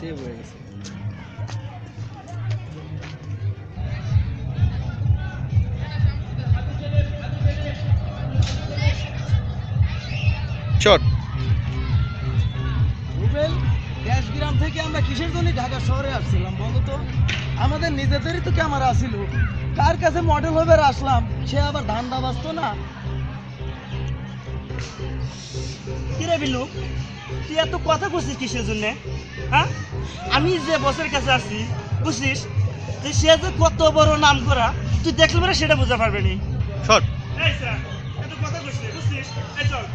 Save হয়ে গেছে। Shot Rubel, দেশগ্রাম থেকে আমরা কিসের জন্য ঢাকা শহরে আসছিলাম বলো তো? আমাদের নিজেদেরই তো ক্যামেরা আসিল, কার কাছে মডেল হবে আসলাম, সে আবার ধান্দা বাজতো না। কিরে বিলু, তুই এত কথা বলছিস কিসের জন্য? হ্যাঁ, আমি যে বসের কাছে আসছি বুঝছিস, যে সে যে কত বড় নাম করা, তুই দেখলে পরে সেটা বুঝতে পারবি নি। শট এই স্যার, এত কথা বলছিস বুঝছিস, এই চল।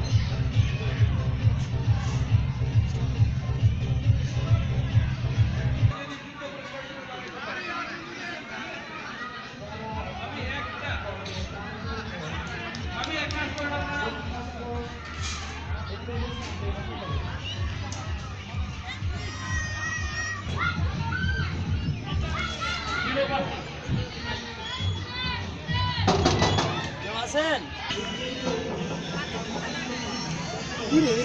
আছেন কি রে?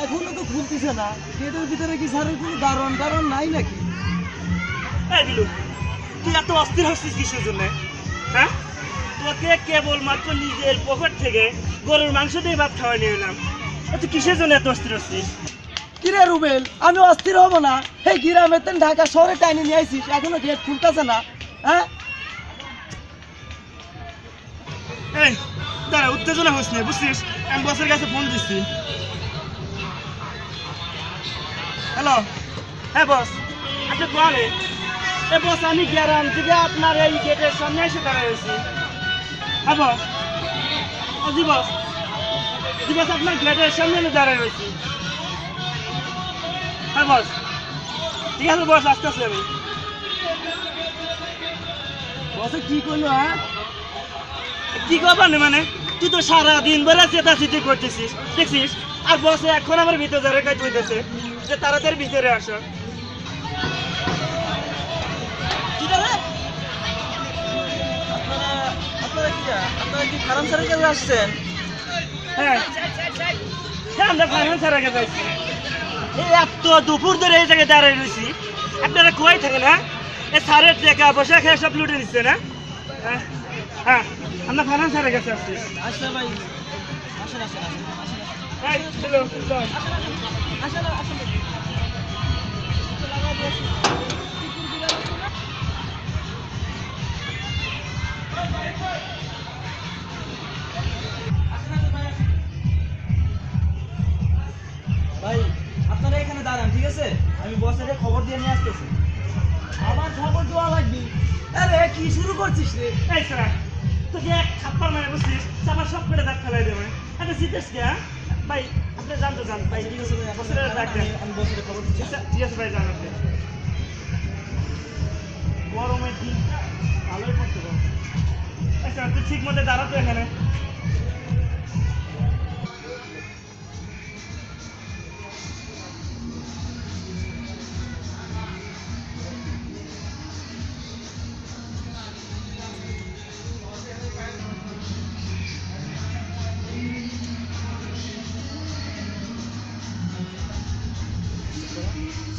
এখনো তো খুলতেছে না, গেটের ভিতরে কি স্যারের কোনো কারণ নাই নাকি? এই বিলু, তুই এত অস্থির হচ্ছিস কিসের জন্য? হ্যাঁ, তোকে কেবলমাত্র নিজের পকেট থেকে গরুর মাংস দিয়ে ভাত খাওয়াই নিয়ে এলাম, তুই কিসের জন্য এত অস্থির হচ্ছিস? কিরে রুবেল, আমি অস্থির হব না? এই গ্রামের তেন ঢাকা শহরে টাইনে নিয়ে আইসিস, এখনো গেট খুলতেছে না। হ্যাঁ, এই দাঁড়া, উত্তেজনা হস না বুঝছিস, আমি বসের কাছে ফোন দিচ্ছি। হ্যালো, হ্যাঁ বস, আপনি বলে এ বস, আমি গ্রাম থেকে আপনার এই গেটের সামনে এসে দাঁড়ায় রয়েছি। হ্যাঁ বস, জি বস, জি বস, আপনার গেটের সামনে আমি দাঁড়ায় রয়েছি। হ্যাঁ বস, ঠিক আছে বস, আসতেছি আমি। বসে কি করলো? হ্যাঁ, কি করবার না মানে, তুই তো সারাদিন বেড়া চেতাচিতি করতেছিস দেখছিস, আর বসে এখন আমার ভিতরে যারা কাজ হইতেছে যে তাড়াতাড়ি ভিতরে আসো। কি রে? আপনারা কি ফার্ম স্যারের কাছে আসছেন? হ্যাঁ হ্যাঁ, আমরা ফাইন্যান্স স্যারের কাছে আছি। এই এত দুপুর ধরে এই জায়গায় দাঁড়িয়ে রয়েছি, আপনারা কই থাকেন? হ্যাঁ, এই স্যারের টাকা পয়সা খেয়ে সব লুটে নিচ্ছে না? হ্যাঁ হ্যাঁ, আমরা ফাইন্যান্স স্যারের কাছে আসছি। আসলে ভাই, আসেন আসেন আসেন আসেন এই, চলো, চল। আসেন আসেন। ভাই, আপনারা এখানে দাঁড়ান, ঠিক আছে? আমি বসের খবর দিয়ে নিয়ে আসতেছি। আমার খবর দেওয়া লাগবে? আরে কি শুরু করছিস রে? এই স্যার, তোকে এক থাপ্পড় মারে বুঝছিস, চাপা সব করে দাঁত ফেলাই দেবে। এটা জিতেস কে? হ্যাঁ ভাই, আপনি জান তো জান ভাই, ঠিক আছে ভাই, বসের ডাক দেন। আমি বসের খবর দিচ্ছি। ঠিক আছে ভাই, জান আপনি। গরমের দিন ভালোই পড়ছে গরম। আচ্ছা, তুই ঠিক মতো দাঁড়াতো এখানে।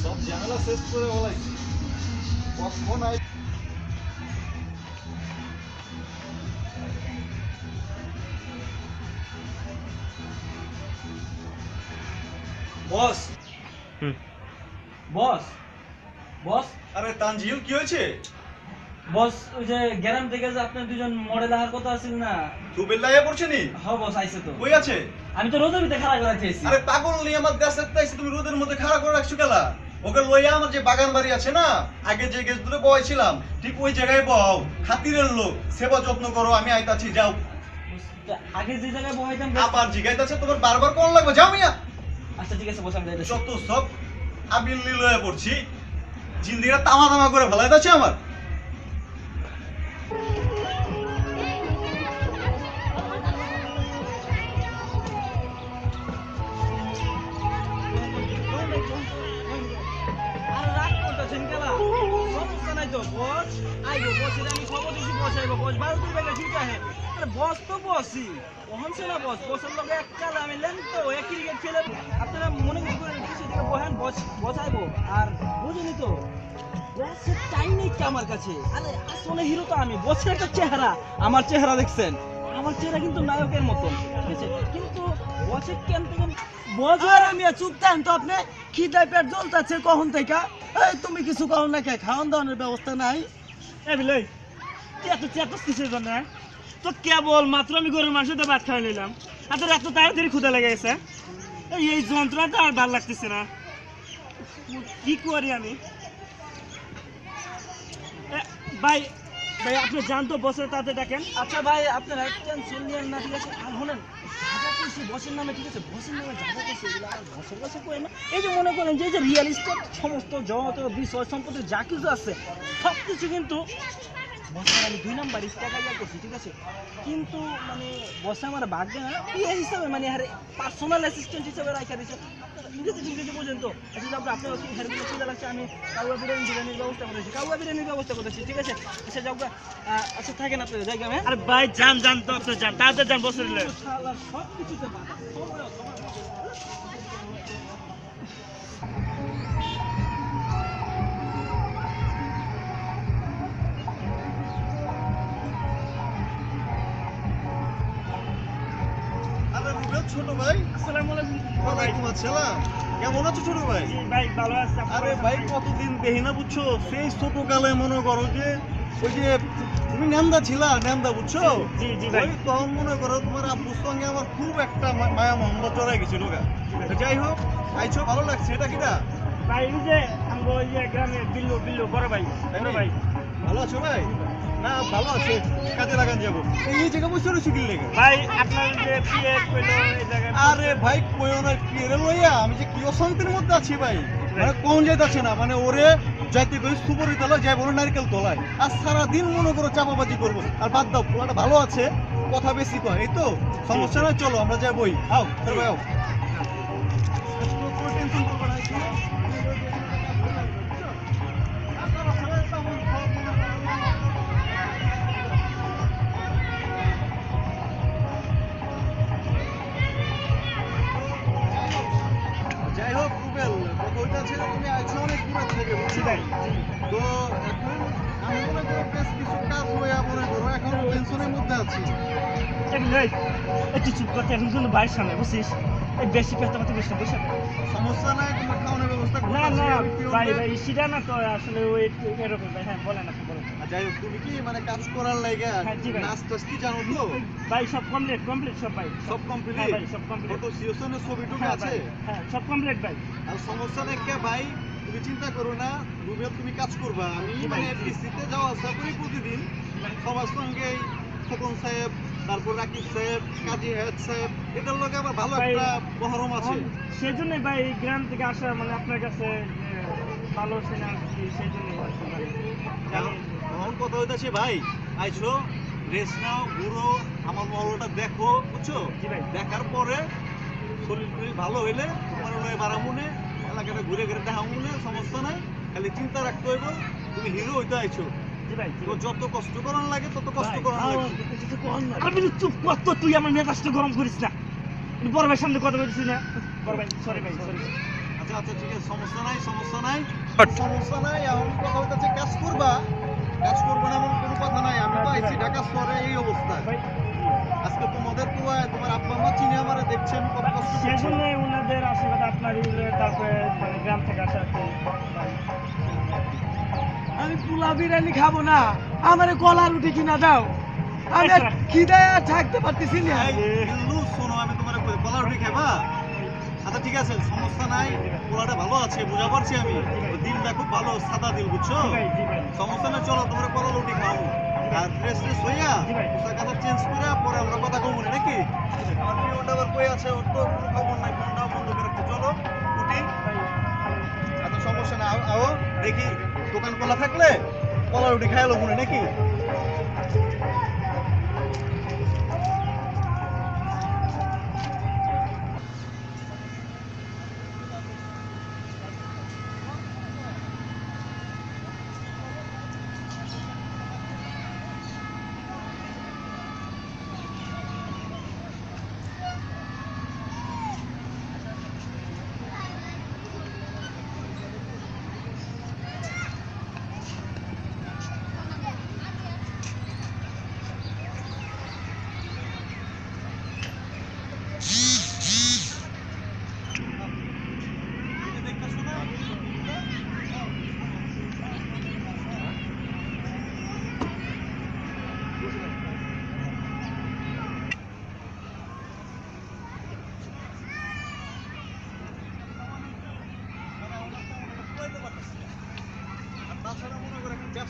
সব ঝামেলা শেষ করে বলাইছি কখন আই বস, হুম। বস, বস, আরে তানজিল কি হয়েছে? বস, ওই যে গ্রাম থেকে যে আপনার দুজন মডেল আসার কথা আছিল না? রুবেল লাইয়া পড়ছে নি? হ্যাঁ বস, আইছে তো। কই আছে? আমি তো রোদের ভিতরে খাড়া করে চেয়েছি। আরে পাগল নিয়ে আমার দেশে তাইছে, তুমি রোদের মধ্যে খাড়া করে রাখছো কেলা? ওকে লইয়া আমার যে বাগান বাড়ি আছে না, আগে যে গেছ দূরে বসাইছিলাম, ঠিক ওই জায়গায় বহাও। খাতিরের লোক, সেবা যত্ন করো, আমি আইতাছি, যাও। আগে যে জায়গায় বহাইতাম। আবার জিগাইতাছে, তোমার বারবার কোন লাগবে, যাও মিয়া। আচ্ছা ঠিক আছে বস, আমি যাইতেছি। যত সব আবিল লইয়া পড়ছি, জিন্দিগিটা তামা তামা করে ফেলাইতাছে আমার। আর রাগ করতেছেন কেলা? সমস্যা নাই তো বস, আইবো বসের আমি খবর দিছি, বস আইবো, বস 12 বেলা ঠিক আছে। আরে বস তো বসই ওহন না, বস বসের লগে এক কাল আমি লেন তো এক ক্রিকেট খেলে আপনারা মনে করেন কিছু থেকে বহেন বসাইবো আর বুঝিনি তো বসের টাইম নেই কি আমার কাছে। আরে আসলে হিরো তো আমি, বসের একটা চেহারা, আমার চেহারা দেখছেন, আমার চেহারা কিন্তু নায়কের মতন, ঠিক আছে? কিন্তু বসের কেন থেকে বছর আমি চুপ থাকেন তো আপনি, খিদায় পেট জ্বলতেছে কখন থেকে। এই তুমি কিছু করো না কে, খাওয়ান দাওয়ানোর ব্যবস্থা নাই? এ বিলই তুই এত চেতস কিসের জন্য হ্যাঁ? তো কেবল মাত্র আমি গরুর মাংসতে ভাত খাওয়া নিলাম আর তোর এত তাড়াতাড়ি ক্ষুধা লেগে গেছে। এই যন্ত্রণাটা আর ভালো লাগতেছে না, কি করি আমি? ভাই ভাই আপনি জানতো বসের তাতে দেখেন। আচ্ছা ভাই আপনারা টেনশন নিয়েন না, ঠিক আছে? আর শোনেন, জায়গা কইছি বসের নামে, ঠিক আছে? বসের নামে জায়গা কইছি, এগুলো আর বসের কাছে কই না। এই যে মনে করেন যে এই যে রিয়েল এস্টেট সমস্ত যত বিষয় সম্পত্তি যা কিছু আছে সব কিছু কিন্তু বসের আমি 2 নাম্বার টাকা ইয়া করছি, ঠিক আছে? কিন্তু মানে বসে আমার ভাগ্যে না ইয়ে হিসাবে মানে আরে পার্সোনাল অ্যাসিস্ট্যান্ট হিসাবে রাখা দিয়েছে। ইংরেজি বোঝেন তো? আচ্ছা যাক, আপনার হেরগুলো চিন্তা লাগছে, আমি কাউয়া বিরিয়ানির ব্যবস্থা করেছি, কাউয়া বিরিয়ানির ব্যবস্থা করেছি, ঠিক আছে? আচ্ছা যাক, আচ্ছা থাকেন আপনাদের জায়গা। হ্যাঁ আরে ভাই যান তো আপনি যান, তাড়াতাড়ি যান বসের লে। সব কিছুতে বাধা, সময় আরে রুবেল ছোট ভাই। আসসালামু আলাইকুম। ওয়ালাইকুম আসসালাম। কেমন আছো ছোট ভাই? জি ভাই ভালো আছি। আরে ভাই কতদিন দেখি না বুঝছো, সেই ছোটকালে মনে করো যে ওই যে তুমি নেন্দা ছিলা, নেন্দা বুঝছো? জি জি ভাই। ওই তখন মনে করো তোমার আব্বুর সঙ্গে আমার খুব একটা মায়া মহব্বত জড়াই গেছিল গা। যাই হোক আইছো, ভালো লাগছে। এটা কিটা? ভাই এই যে আমরা ওই যে গ্রামে বিল্লু বড় ভাই, বড় ভাই। ভালো আছো ভাই? না ভালো আছে, কাজে লাগান যাবো। এই জায়গা বসে রয়েছে কি লেগে? ভাই আপনার যে পিএ কইলো এই জায়গায়। আরে ভাই কইও না, কি রে লইয়া আমি যে কি অশান্তির মধ্যে আছি ভাই, মানে কোন যাইতাছে না, মানে ওরে যাইতে কই সুপরিতলা যাই বলো নারকেল তলায়, আর সারাদিন মনে করো চাপাবাজি করবো। আর বাদ দাও, পোলাটা ভালো আছে, কথা বেশি কয়, এই তো সমস্যা নয়, চলো আমরা যাই বই। আও ভাই আও। টেনশন করবে না, যাই হোক রুবেল, কথা ওইটা ছিল তুমি আইছো অনেক দূরে থেকে বুঝছো? ভাই তো এখন আমি মনে করো বেশ কিছু কাজ হইয়া মনে করো এখন টেনশনের মধ্যে আছি। ভাই একটু চুপ করতে, এখন কিন্তু ভাইয়ের সামনে বুঝছিস, এই বেশি পেতে পাতে বেশি বসে। সমস্যা নাই, তোমার খাওয়ানোর ব্যবস্থা না করতেছি না আমি, কি ভাই হবে? ভাই সেটা না তো আসলে ওই এরকম ভাই। হ্যাঁ বলেন আপনি বলেন। আর যাই হোক তুমি কি মানে কাজ করার লাইগা হ্যাঁ, জি ভাই। নাচ টাচ কি জানো তো? ভাই সব কমপ্লিট সব ভাই। সব কমপ্লিট? হ্যাঁ ভাই সব কমপ্লিট। ফটো সিওসনের ছবিটুকু হ্যাঁ আছে? ভাই, হ্যাঁ সব কমপ্লিট ভাই। আর সমস্যা নাই কে ভাই, তুমি চিন্তা করো না, রুবেল তুমি কাজ করবা। আমি জি ভাই, মানে জি। পিসিতে যাওয়া আসা করি প্রতিদিন, সবার সঙ্গে খোকন সাহেব, তারপর রাকিব সাহেব, কাজী হেড সাহেব, এদের লোকে আমার ভালো ভাই, একটা মহরম আছে। সেই জন্যই ভাই এই গ্রাম থেকে আসা, মানে আপনার কাছে যে ভালো সিনেমা সেই জন্যই আসা ভাই। এখন কথা হইতাছে ভাই, আইছো রেস্ট নাও, ঘুরো, আমার মহলটা দেখো বুঝছো? জি ভাই। দেখার পরে শরীর টরীর ভালো হইলে তোমার নয় বারামুনে এলাকাটা ঘুরে ঘুরে দেখামুনে, সমস্যা নাই। খালি চিন্তা রাখতে হইব তুমি হিরো হইতে আইছো, জি ভাই জি তো ভাই। যত কষ্ট করার লাগে তত কষ্ট ভাই, করার লাগে। আপনি তো চুপ কর তো, তুই আমার মেজাজটা গরম করিস না। বড় ভাইয়ের সামনে কথা বলছিস না? বড় ভাই সরি ভাই সরি। আচ্ছা আচ্ছা ঠিক আছে, সমস্যা নাই সমস্যা নাই সমস্যা নাই। এখন কথা হইতাছে কাজ করবা, কাজ করবো না এমন কোনো কথা নাই। আমি তো আইছি ঢাকা শহরে এই অবস্থায়। ভাই আজকে তোমাদের দোয়ায় তোমার আব্বা মা চিনে আমারে দেখছে আমি কত কষ্ট সেই করছি। জন্য ওনাদের আশীর্বাদ আপনার তারপরে মানে গ্রাম থেকে আসা আর কি। আমি পোলা বিরিয়ানি খাবো না, আমারে কলা রুটি কিনা দাও, আমি আর খিদায় আর থাকতে পারতেছি না। এই বিল্লু, শোনো আমি তোমার কলা রুটি খাবা? আচ্ছা ঠিক আছে সমস্যা নাই, পোলাটা ভালো আছে বুঝা পারছি আমি, ওই দিলটা খুব ভালো সাদা দিল বুঝছো? জি ভাই জি ভাই। সমস্যা নাই, চলো তোমার কলা রুটি খাও। আর ফ্রেশ ফ্রেশ হইয়া জি ভাই। পোশাক আশাক চেঞ্জ করে পরে আমরা কথা কমু নাকি? আমার প্রিয়টা আবার কই আছে, ওর তো কোনো খবর নাই, ফোনটাও বন্ধ করে রাখতে। চলো উঠি। আচ্ছা সমস্যা নাই, আও দেখি দোকান খোলা থাকলে কলা রুটি খাইলো মনে নাকি?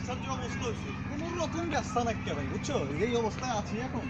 ব্যবসার যে অবস্থা হয়েছে কোনো রকম ব্যবসা নাকি ভাই বুঝছো এই অবস্থায় আছি এখন